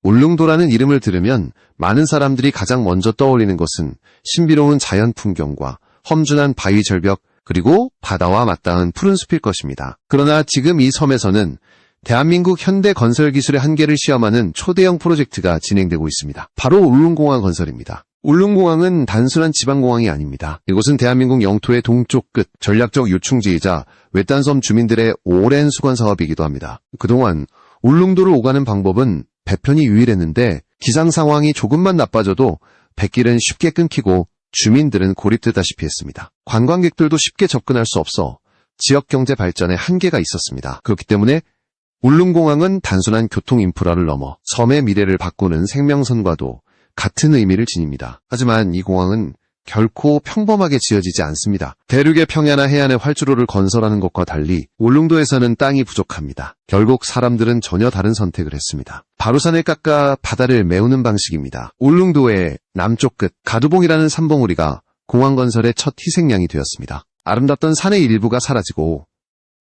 울릉도라는 이름을 들으면 많은 사람들이 가장 먼저 떠올리는 것은 신비로운 자연 풍경과 험준한 바위 절벽 그리고 바다와 맞닿은 푸른 숲일 것입니다. 그러나 지금 이 섬에서는 대한민국 현대 건설 기술의 한계를 시험하는 초대형 프로젝트가 진행되고 있습니다. 바로 울릉공항 건설입니다. 울릉공항은 단순한 지방공항이 아닙니다. 이곳은 대한민국 영토의 동쪽 끝, 전략적 요충지이자 외딴섬 주민들의 오랜 수건 사업이기도 합니다. 그동안 울릉도를 오가는 방법은 배편이 유일했는데 기상 상황이 조금만 나빠져도 뱃길은 쉽게 끊기고 주민들은 고립되다시피 했습니다. 관광객들도 쉽게 접근할 수 없어 지역 경제 발전에 한계가 있었습니다. 그렇기 때문에 울릉공항은 단순한 교통 인프라를 넘어 섬의 미래를 바꾸는 생명선과도 같은 의미를 지닙니다. 하지만 이 공항은 결코 평범하게 지어지지 않습니다. 대륙의 평야나 해안에 활주로를 건설하는 것과 달리 울릉도에서는 땅이 부족합니다. 결국 사람들은 전혀 다른 선택을 했습니다. 바로산을 깎아 바다를 메우는 방식입니다. 울릉도의 남쪽 끝 가두봉이라는 산봉우리가 공항 건설의 첫 희생양이 되었습니다. 아름답던 산의 일부가 사라지고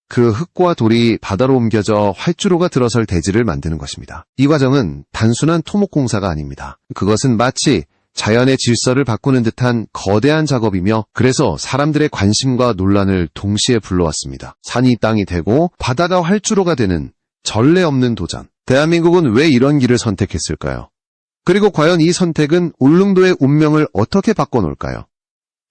그 흙과 돌이 바다로 옮겨져 활주로가 들어설 대지를 만드는 것입니다. 이 과정은 단순한 토목공사가 아닙니다. 그것은 마치 자연의 질서를 바꾸는 듯한 거대한 작업이며 그래서 사람들의 관심과 논란을 동시에 불러왔습니다. 산이 땅이 되고 바다가 활주로가 되는 전례 없는 도전. 대한민국은 왜 이런 길을 선택했을까요? 그리고 과연 이 선택은 울릉도의 운명을 어떻게 바꿔놓을까요?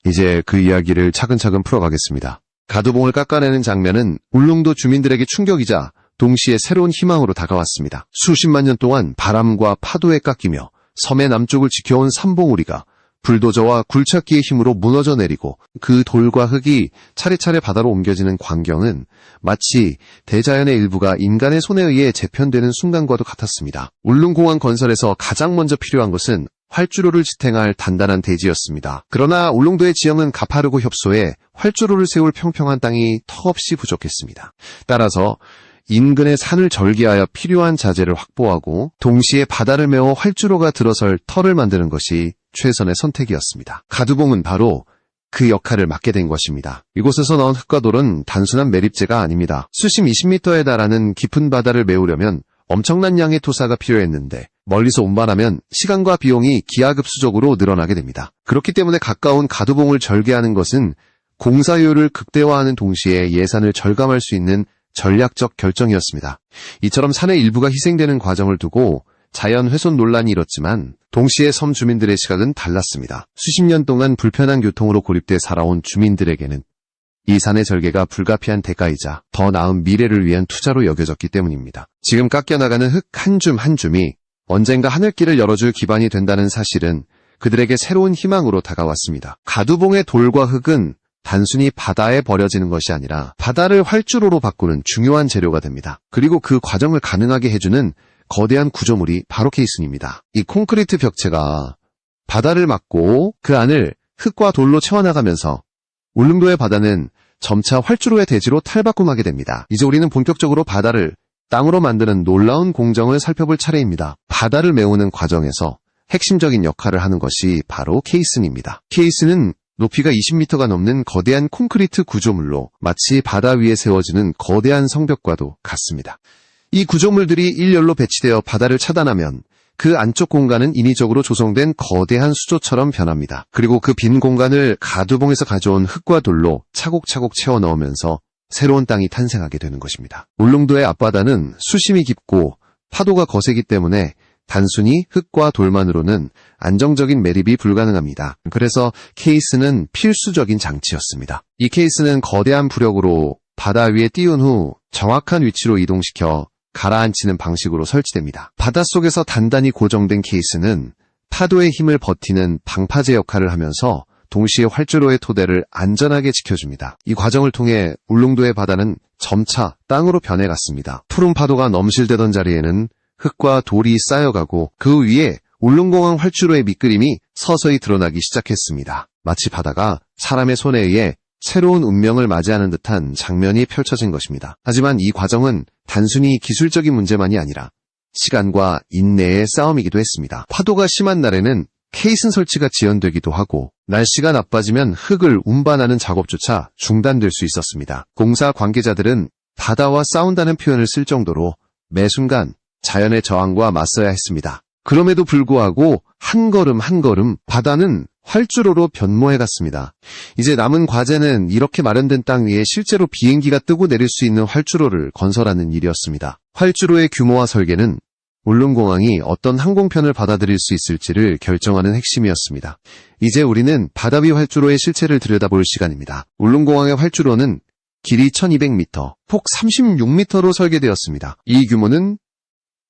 이제 그 이야기를 차근차근 풀어가겠습니다. 가두봉을 깎아내는 장면은 울릉도 주민들에게 충격이자 동시에 새로운 희망으로 다가왔습니다. 수십만 년 동안 바람과 파도에 깎이며 섬의 남쪽을 지켜온 산봉우리가 불도저와 굴착기의 힘으로 무너져 내리고 그 돌과 흙이 차례차례 바다로 옮겨지는 광경은 마치 대자연의 일부가 인간의 손에 의해 재편되는 순간과도 같았습니다. 울릉공항 건설에서 가장 먼저 필요한 것은 활주로를 지탱할 단단한 대지였습니다. 그러나 울릉도의 지형은 가파르고 협소해 활주로를 세울 평평한 땅이 턱없이 부족했습니다. 따라서 인근의 산을 절개하여 필요한 자재를 확보하고 동시에 바다를 메워 활주로가 들어설 터를 만드는 것이 최선의 선택이었습니다. 가두봉은 바로 그 역할을 맡게 된 것입니다. 이곳에서 나온 흙과 돌은 단순한 매립재가 아닙니다. 수심 20m에 달하는 깊은 바다를 메우려면 엄청난 양의 토사가 필요했는데 멀리서 운반하면 시간과 비용이 기하급수적으로 늘어나게 됩니다. 그렇기 때문에 가까운 가두봉을 절개하는 것은 공사효율을 극대화하는 동시에 예산을 절감할 수 있는 전략적 결정이었습니다. 이처럼 산의 일부가 희생되는 과정을 두고 자연 훼손 논란이 일었지만 동시에 섬 주민들의 시각은 달랐습니다. 수십 년 동안 불편한 교통으로 고립돼 살아온 주민들에게는 이 산의 절개가 불가피한 대가이자 더 나은 미래를 위한 투자로 여겨졌기 때문입니다. 지금 깎여나가는 흙 한 줌 한 줌이 언젠가 하늘길을 열어줄 기반이 된다는 사실은 그들에게 새로운 희망으로 다가왔습니다. 가두봉의 돌과 흙은 단순히 바다에 버려지는 것이 아니라 바다를 활주로로 바꾸는 중요한 재료가 됩니다. 그리고 그 과정을 가능하게 해주는 거대한 구조물이 바로 케이슨입니다. 이 콘크리트 벽체가 바다를 막고 그 안을 흙과 돌로 채워나가면서 울릉도의 바다는 점차 활주로의 대지로 탈바꿈하게 됩니다. 이제 우리는 본격적으로 바다를 땅으로 만드는 놀라운 공정을 살펴볼 차례입니다. 바다를 메우는 과정에서 핵심적인 역할을 하는 것이 바로 케이슨입니다. 케이슨은 높이가 20m가 넘는 거대한 콘크리트 구조물로 마치 바다 위에 세워지는 거대한 성벽과도 같습니다. 이 구조물들이 일렬로 배치되어 바다를 차단하면 그 안쪽 공간은 인위적으로 조성된 거대한 수조처럼 변합니다. 그리고 그 빈 공간을 가두봉에서 가져온 흙과 돌로 차곡차곡 채워 넣으면서 새로운 땅이 탄생하게 되는 것입니다. 울릉도의 앞바다는 수심이 깊고 파도가 거세기 때문에 단순히 흙과 돌만으로는 안정적인 매립이 불가능합니다. 그래서 케이스는 필수적인 장치였습니다. 이 케이스는 거대한 부력으로 바다 위에 띄운 후 정확한 위치로 이동시켜 가라앉히는 방식으로 설치됩니다. 바닷속에서 단단히 고정된 케이스는 파도의 힘을 버티는 방파제 역할을 하면서 동시에 활주로의 토대를 안전하게 지켜줍니다. 이 과정을 통해 울릉도의 바다는 점차 땅으로 변해갔습니다. 푸른 파도가 넘실대던 자리에는 흙과 돌이 쌓여가고 그 위에 울릉공항 활주로의 밑그림이 서서히 드러나기 시작했습니다. 마치 바다가 사람의 손에 의해 새로운 운명을 맞이하는 듯한 장면이 펼쳐진 것입니다. 하지만 이 과정은 단순히 기술적인 문제만이 아니라 시간과 인내의 싸움이기도 했습니다. 파도가 심한 날에는 케이슨 설치가 지연되기도 하고 날씨가 나빠지면 흙을 운반하는 작업조차 중단될 수 있었습니다. 공사 관계자들은 바다와 싸운다는 표현을 쓸 정도로 매 순간 자연의 저항과 맞서야 했습니다. 그럼에도 불구하고 한 걸음 한 걸음 바다는 활주로로 변모해갔습니다. 이제 남은 과제는 이렇게 마련된 땅 위에 실제로 비행기가 뜨고 내릴 수 있는 활주로를 건설하는 일이었습니다. 활주로의 규모와 설계는 울릉공항이 어떤 항공편을 받아들일 수 있을지를 결정하는 핵심이었습니다. 이제 우리는 바다 위 활주로의 실체를 들여다볼 시간입니다. 울릉공항의 활주로는 길이 1200m, 폭 36m로 설계되었습니다. 이 규모는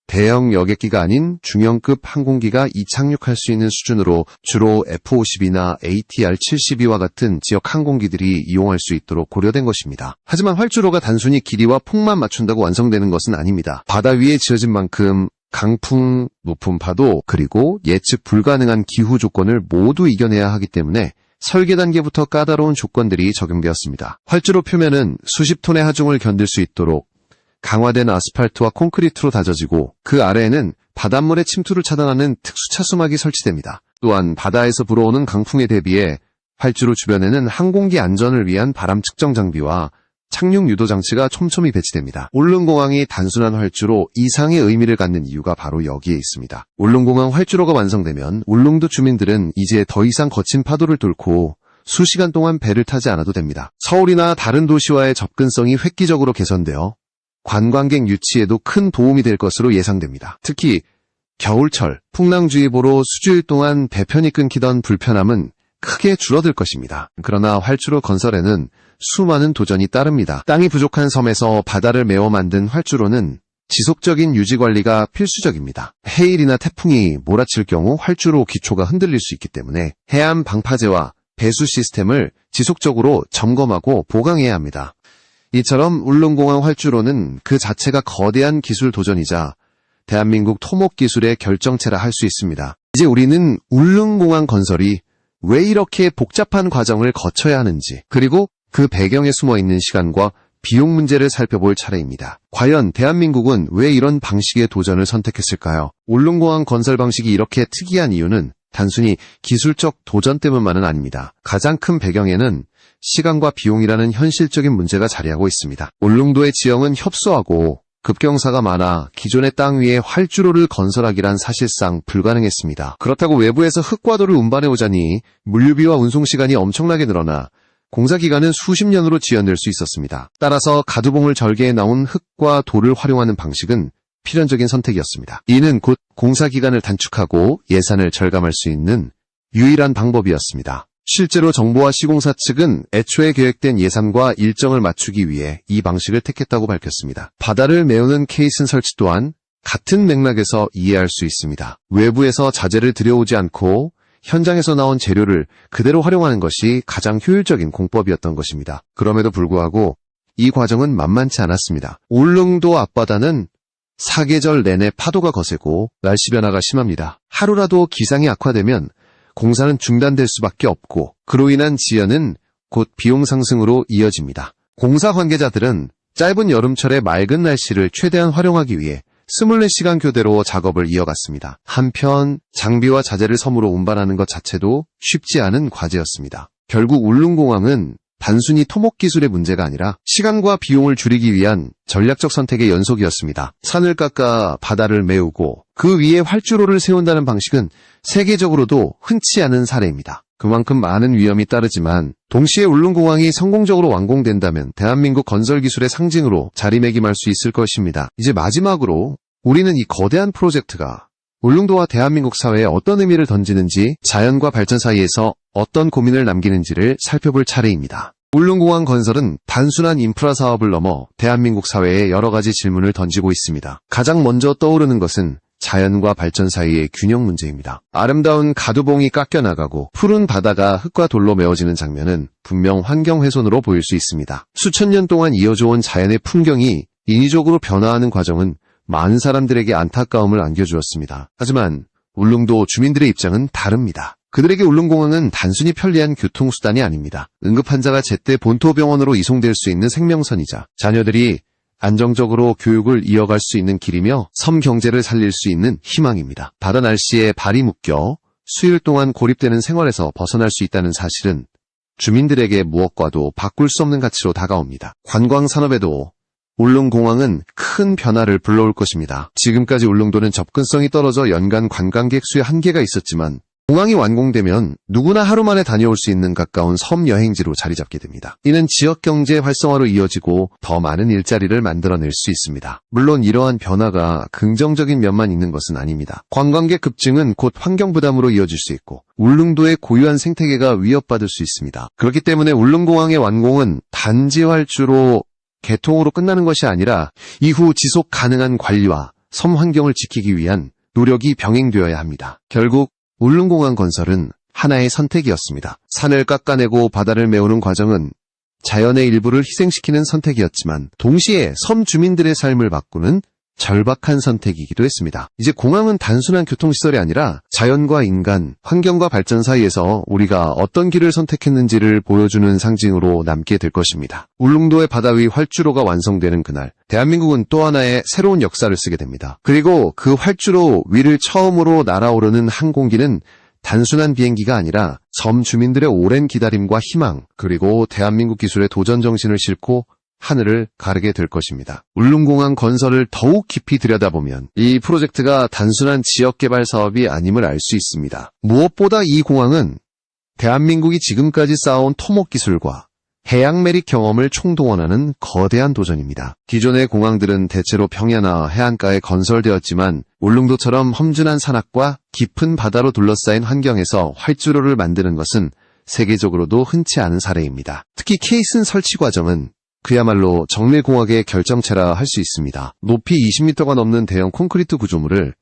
대형 여객기가 아닌 중형급 항공기가 이착륙할 수 있는 수준으로 주로 F-52나 ATR-72와 같은 지역 항공기들이 이용할 수 있도록 고려된 것입니다. 하지만 활주로가 단순히 길이와 폭만 맞춘다고 완성되는 것은 아닙니다. 바다 위에 지어진 만큼 강풍, 높은 파도, 그리고 예측 불가능한 기후 조건을 모두 이겨내야 하기 때문에 설계 단계부터 까다로운 조건들이 적용되었습니다. 활주로 표면은 수십 톤의 하중을 견딜 수 있도록 강화된 아스팔트와 콘크리트로 다져지고 그 아래에는 바닷물의 침투를 차단하는 특수 차수막이 설치됩니다. 또한 바다에서 불어오는 강풍에 대비해 활주로 주변에는 항공기 안전을 위한 바람 측정 장비와 착륙 유도 장치가 촘촘히 배치됩니다. 울릉공항이 단순한 활주로 이상의 의미를 갖는 이유가 바로 여기에 있습니다. 울릉공항 활주로가 완성되면 울릉도 주민들은 이제 더 이상 거친 파도를 뚫고 수시간 동안 배를 타지 않아도 됩니다. 서울이나 다른 도시와의 접근성이 획기적으로 개선되어 관광객 유치에도 큰 도움이 될 것으로 예상됩니다. 특히 겨울철 풍랑주의보로 수주일 동안 배편이 끊기던 불편함은 크게 줄어들 것입니다. 그러나 활주로 건설에는 수많은 도전이 따릅니다. 땅이 부족한 섬에서 바다를 메워 만든 활주로는 지속적인 유지관리가 필수적입니다. 해일이나 태풍이 몰아칠 경우 활주로 기초가 흔들릴 수 있기 때문에 해안 방파제와 배수 시스템을 지속적으로 점검하고 보강해야 합니다. 이처럼 울릉공항 활주로는 그 자체가 거대한 기술 도전이자 대한민국 토목 기술의 결정체라 할 수 있습니다. 이제 우리는 울릉공항 건설이 왜 이렇게 복잡한 과정을 거쳐야 하는지, 그리고 그 배경에 숨어있는 시간과 비용 문제를 살펴볼 차례입니다. 과연 대한민국은 왜 이런 방식의 도전을 선택했을까요? 울릉공항 건설 방식이 이렇게 특이한 이유는 단순히 기술적 도전 때문만은 아닙니다. 가장 큰 배경에는 시간과 비용이라는 현실적인 문제가 자리하고 있습니다. 울릉도의 지형은 협소하고 급경사가 많아 기존의 땅 위에 활주로를 건설하기란 사실상 불가능했습니다. 그렇다고 외부에서 흙과 돌을 운반해 오자니 물류비와 운송시간이 엄청나게 늘어나 공사기간은 수십 년으로 지연될 수 있었습니다. 따라서 가두봉을 절개해 나온 흙과 돌을 활용하는 방식은 필연적인 선택이었습니다. 이는 곧 공사기간을 단축하고 예산을 절감할 수 있는 유일한 방법이었습니다. 실제로 정부와 시공사 측은 애초에 계획된 예산과 일정을 맞추기 위해 이 방식을 택했다고 밝혔습니다. 바다를 메우는 케이슨 설치 또한 같은 맥락에서 이해할 수 있습니다. 외부에서 자재를 들여오지 않고 현장에서 나온 재료를 그대로 활용하는 것이 가장 효율적인 공법이었던 것입니다. 그럼에도 불구하고 이 과정은 만만치 않았습니다. 울릉도 앞바다는 사계절 내내 파도가 거세고 날씨 변화가 심합니다. 하루라도 기상이 악화되면 공사는 중단될 수밖에 없고 그로 인한 지연은 곧 비용 상승으로 이어집니다. 공사 관계자들은 짧은 여름철의 맑은 날씨를 최대한 활용하기 위해 24시간 교대로 작업을 이어갔습니다. 한편 장비와 자재를 섬으로 운반하는 것 자체도 쉽지 않은 과제였습니다. 결국 울릉공항은 단순히 토목기술의 문제가 아니라 시간과 비용을 줄이기 위한 전략적 선택의 연속이었습니다. 산을 깎아 바다를 메우고 그 위에 활주로를 세운다는 방식은 세계적으로도 흔치 않은 사례입니다. 그만큼 많은 위험이 따르지만 동시에 울릉공항이 성공적으로 완공된다면 대한민국 건설기술의 상징으로 자리매김할 수 있을 것입니다. 이제 마지막으로 우리는 이 거대한 프로젝트가 울릉도와 대한민국 사회에 어떤 의미를 던지는지, 자연과 발전 사이에서 어떤 고민을 남기는지를 살펴볼 차례입니다. 울릉공항 건설은 단순한 인프라 사업을 넘어 대한민국 사회에 여러 가지 질문을 던지고 있습니다. 가장 먼저 떠오르는 것은 자연과 발전 사이의 균형 문제입니다. 아름다운 가두봉이 깎여나가고 푸른 바다가 흙과 돌로 메워지는 장면은 분명 환경훼손으로 보일 수 있습니다. 수천 년 동안 이어져온 자연의 풍경이 인위적으로 변화하는 과정은 많은 사람들에게 안타까움을 안겨주었습니다. 하지만 울릉도 주민들의 입장은 다릅니다. 그들에게 울릉공항은 단순히 편리한 교통수단이 아닙니다. 응급환자가 제때 본토병원으로 이송될 수 있는 생명선이자 자녀들이 안정적으로 교육을 이어갈 수 있는 길이며 섬 경제를 살릴 수 있는 희망입니다. 바다 날씨에 발이 묶여 수일 동안 고립되는 생활에서 벗어날 수 있다는 사실은 주민들에게 무엇과도 바꿀 수 없는 가치로 다가옵니다. 관광산업에도 울릉공항은 큰 변화를 불러올 것입니다. 지금까지 울릉도는 접근성이 떨어져 연간 관광객 수에 한계가 있었지만 공항이 완공되면 누구나 하루 만에 다녀올 수 있는 가까운 섬 여행지로 자리 잡게 됩니다. 이는 지역 경제 활성화로 이어지고 더 많은 일자리를 만들어낼 수 있습니다. 물론 이러한 변화가 긍정적인 면만 있는 것은 아닙니다. 관광객 급증은 곧 환경 부담으로 이어질 수 있고 울릉도의 고유한 생태계가 위협받을 수 있습니다. 그렇기 때문에 울릉공항의 완공은 단지 활주로 개통으로 끝나는 것이 아니라 이후 지속 가능한 관리와 섬 환경을 지키기 위한 노력이 병행되어야 합니다. 결국 울릉공항 건설은 하나의 선택이었습니다. 산을 깎아내고 바다를 메우는 과정은 자연의 일부를 희생시키는 선택이었지만 동시에 섬 주민들의 삶을 바꾸는 절박한 선택이기도 했습니다. 이제 공항은 단순한 교통시설이 아니라 자연과 인간, 환경과 발전 사이에서 우리가 어떤 길을 선택했는지를 보여주는 상징으로 남게 될 것입니다. 울릉도의 바다 위 활주로가 완성되는 그날, 대한민국은 또 하나의 새로운 역사를 쓰게 됩니다. 그리고 그 활주로 위를 처음으로 날아오르는 항공기는 단순한 비행기가 아니라 섬 주민들의 오랜 기다림과 희망, 그리고 대한민국 기술의 도전 정신을 싣고 하늘을 가르게 될 것입니다. 울릉공항 건설을 더욱 깊이 들여다보면 이 프로젝트가 단순한 지역개발 사업이 아님을 알 수 있습니다. 무엇보다 이 공항은 대한민국이 지금까지 쌓아온 토목 기술과 해양 매립 경험을 총동원하는 거대한 도전입니다. 기존의 공항들은 대체로 평야나 해안가에 건설되었지만 울릉도처럼 험준한 산악과 깊은 바다로 둘러싸인 환경에서 활주로를 만드는 것은 세계적으로도 흔치 않은 사례입니다. 특히 케이슨 설치 과정은 그야말로 정밀공학의 결정체라 할 수 있습니다. 높이 20m가 넘는 대형 콘크리트 구조물을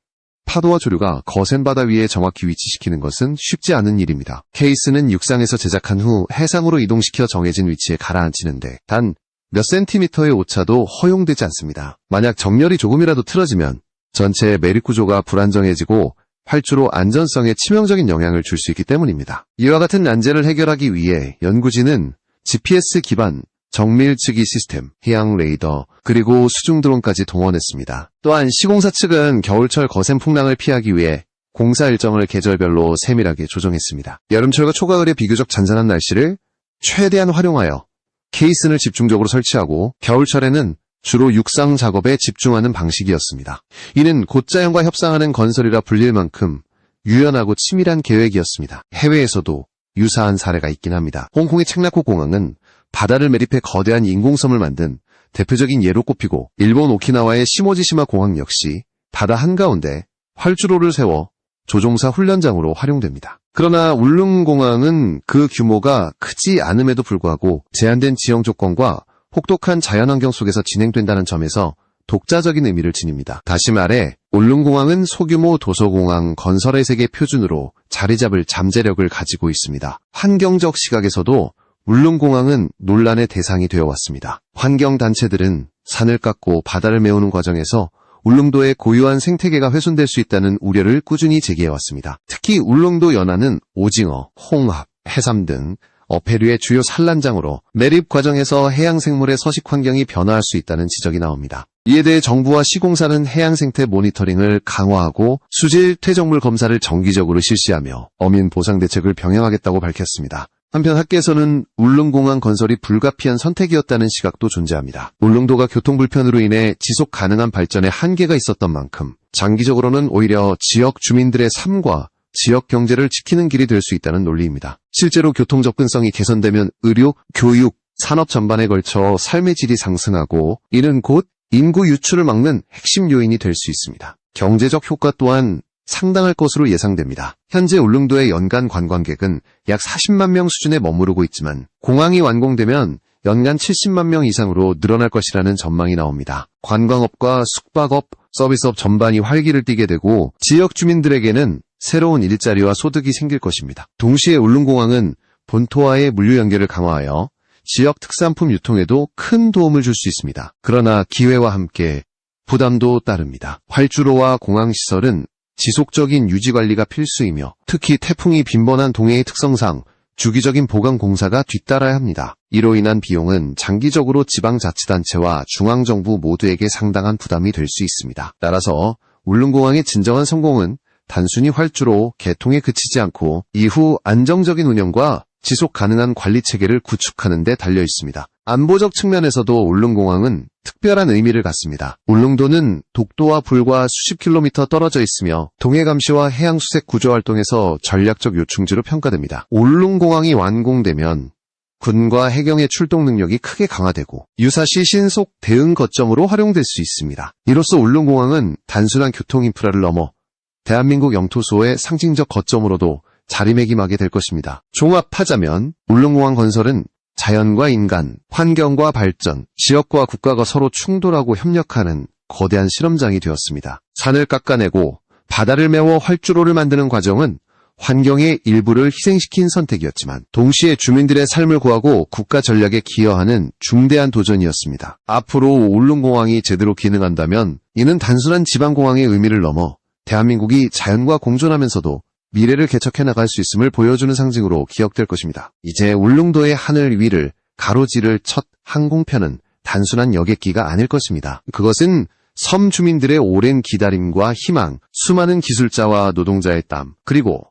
파도와 조류가 거센 바다 위에 정확히 위치시키는 것은 쉽지 않은 일입니다. 케이스는 육상에서 제작한 후 해상으로 이동시켜 정해진 위치에 가라앉히는데 단 몇 센티미터의 오차도 허용되지 않습니다. 만약 정렬이 조금이라도 틀어지면 전체 매립 구조가 불안정해지고 활주로 안전성에 치명적인 영향을 줄 수 있기 때문입니다. 이와 같은 난제를 해결하기 위해 연구진은 GPS 기반 정밀 측이 시스템, 해양 레이더, 그리고 수중 드론까지 동원했습니다. 또한 시공사 측은 겨울철 거센 풍랑을 피하기 위해 공사 일정을 계절별로 세밀하게 조정했습니다. 여름철과 초가을의 비교적 잔잔한 날씨를 최대한 활용하여 케이슨을 집중적으로 설치하고 겨울철에는 주로 육상 작업에 집중하는 방식이었습니다. 이는 곧자연과 협상하는 건설이라 불릴 만큼 유연하고 치밀한 계획이었습니다. 해외에서도 유사한 사례가 있긴 합니다. 홍콩의 책나코 공항은 바다를 매립해 거대한 인공섬을 만든 대표적인 예로 꼽히고 일본 오키나와의 시모지시마 공항 역시 바다 한가운데 활주로를 세워 조종사 훈련장으로 활용됩니다. 그러나 울릉공항은 그 규모가 크지 않음에도 불구하고 제한된 지형 조건과 혹독한 자연환경 속에서 진행된다는 점에서 독자적인 의미를 지닙니다. 다시 말해 울릉공항은 소규모 도서공항 건설의 세계 표준으로 자리 잡을 잠재력을 가지고 있습니다. 환경적 시각에서도 울릉공항은 논란의 대상이 되어왔습니다. 환경단체들은 산을 깎고 바다를 메우는 과정에서 울릉도의 고유한 생태계가 훼손될 수 있다는 우려를 꾸준히 제기해왔습니다. 특히 울릉도 연안은 오징어, 홍합, 해삼 등 어패류의 주요 산란장으로 매립 과정에서 해양생물의 서식 환경이 변화할 수 있다는 지적이 나옵니다. 이에 대해 정부와 시공사는 해양생태 모니터링을 강화하고 수질 퇴적물 검사를 정기적으로 실시하며 어민 보상 대책을 병행하겠다고 밝혔습니다. 한편 학계에서는 울릉공항 건설이 불가피한 선택이었다는 시각도 존재합니다. 울릉도가 교통 불편으로 인해 지속 가능한 발전에 한계가 있었던 만큼 장기적으로는 오히려 지역 주민들의 삶과 지역 경제를 지키는 길이 될 수 있다는 논리입니다. 실제로 교통 접근성이 개선되면 의료, 교육, 산업 전반에 걸쳐 삶의 질이 상승하고 이는 곧 인구 유출을 막는 핵심 요인이 될 수 있습니다. 경제적 효과 또한 상당할 것으로 예상됩니다. 현재 울릉도의 연간 관광객은 약 40만 명 수준에 머무르고 있지만 공항이 완공되면 연간 70만 명 이상으로 늘어날 것이라는 전망이 나옵니다. 관광업과 숙박업, 서비스업 전반이 활기를 띠게 되고 지역 주민들에게는 새로운 일자리와 소득이 생길 것입니다. 동시에 울릉공항은 본토와의 물류 연결을 강화하여 지역 특산품 유통에도 큰 도움을 줄 수 있습니다. 그러나 기회와 함께 부담도 따릅니다. 활주로와 공항시설은 지속적인 유지관리가 필수이며 특히 태풍이 빈번한 동해의 특성상 주기적인 보강 공사가 뒤따라야 합니다. 이로 인한 비용은 장기적으로 지방자치단체와 중앙정부 모두에게 상당한 부담이 될 수 있습니다. 따라서 울릉공항의 진정한 성공은 단순히 활주로 개통에 그치지 않고 이후 안정적인 운영과 지속 가능한 관리 체계를 구축하는 데 달려 있습니다. 안보적 측면에서도 울릉공항은 특별한 의미를 갖습니다. 울릉도는 독도와 불과 수십 킬로미터 떨어져 있으며 동해감시와 해양수색 구조활동에서 전략적 요충지로 평가됩니다. 울릉공항이 완공되면 군과 해경의 출동 능력이 크게 강화되고 유사시 신속 대응 거점으로 활용될 수 있습니다. 이로써 울릉공항은 단순한 교통 인프라를 넘어 대한민국 영토소의 상징적 거점으로도 자리매김하게 될 것입니다. 종합하자면 울릉공항 건설은 자연과 인간, 환경과 발전, 지역과 국가가 서로 충돌하고 협력하는 거대한 실험장이 되었습니다. 산을 깎아내고 바다를 메워 활주로를 만드는 과정은 환경의 일부를 희생시킨 선택이었지만 동시에 주민들의 삶을 구하고 국가 전략에 기여하는 중대한 도전이었습니다. 앞으로 울릉공항이 제대로 기능한다면 이는 단순한 지방공항의 의미를 넘어 대한민국이 자연과 공존하면서도 미래를 개척해 나갈 수 있음을 보여주는 상징으로 기억될 것입니다. 이제 울릉도의 하늘 위를 가로지를 첫 항공편은 단순한 여객기가 아닐 것입니다. 그것은 섬 주민들의 오랜 기다림과 희망, 수많은 기술자와 노동자의 땀, 그리고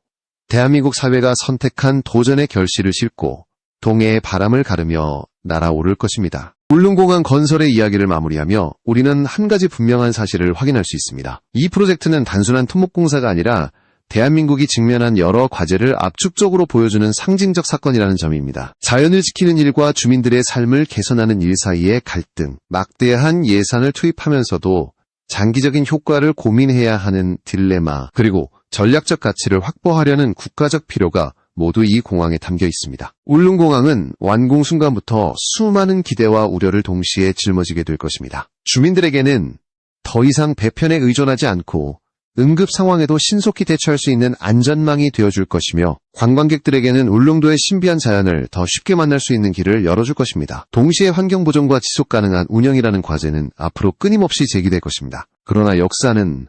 대한민국 사회가 선택한 도전의 결실을 싣고 동해의 바람을 가르며 날아오를 것입니다. 울릉공항 건설의 이야기를 마무리하며 우리는 한 가지 분명한 사실을 확인할 수 있습니다. 이 프로젝트는 단순한 토목공사가 아니라 대한민국이 직면한 여러 과제를 압축적으로 보여주는 상징적 사건이라는 점입니다. 자연을 지키는 일과 주민들의 삶을 개선하는 일 사이의 갈등, 막대한 예산을 투입하면서도 장기적인 효과를 고민해야 하는 딜레마, 그리고 전략적 가치를 확보하려는 국가적 필요가 모두 이 공항에 담겨 있습니다. 울릉공항은 완공 순간부터 수많은 기대와 우려를 동시에 짊어지게 될 것입니다. 주민들에게는 더 이상 배편에 의존하지 않고 응급 상황에도 신속히 대처할 수 있는 안전망이 되어줄 것이며 관광객들에게는 울릉도의 신비한 자연을 더 쉽게 만날 수 있는 길을 열어줄 것입니다. 동시에 환경보존과 지속가능한 운영이라는 과제는 앞으로 끊임없이 제기될 것입니다. 그러나 역사는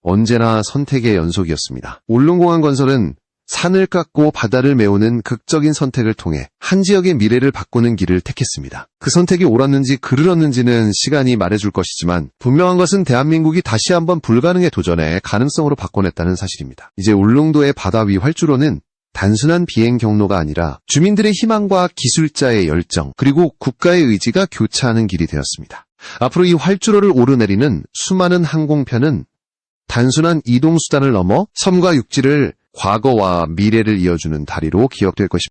언제나 선택의 연속이었습니다. 울릉공항 건설은 산을 깎고 바다를 메우는 극적인 선택을 통해 한 지역의 미래를 바꾸는 길을 택했습니다. 그 선택이 옳았는지 그르렀는지는 시간이 말해줄 것이지만 분명한 것은 대한민국이 다시 한번 불가능의 도전에 가능성으로 바꿔냈다는 사실입니다. 이제 울릉도의 바다 위 활주로는 단순한 비행 경로가 아니라 주민들의 희망과 기술자의 열정, 그리고 국가의 의지가 교차하는 길이 되었습니다. 앞으로 이 활주로를 오르내리는 수많은 항공편은 단순한 이동수단을 넘어 섬과 육지를 과거와 미래를 이어주는 다리로 기억될 것입니다.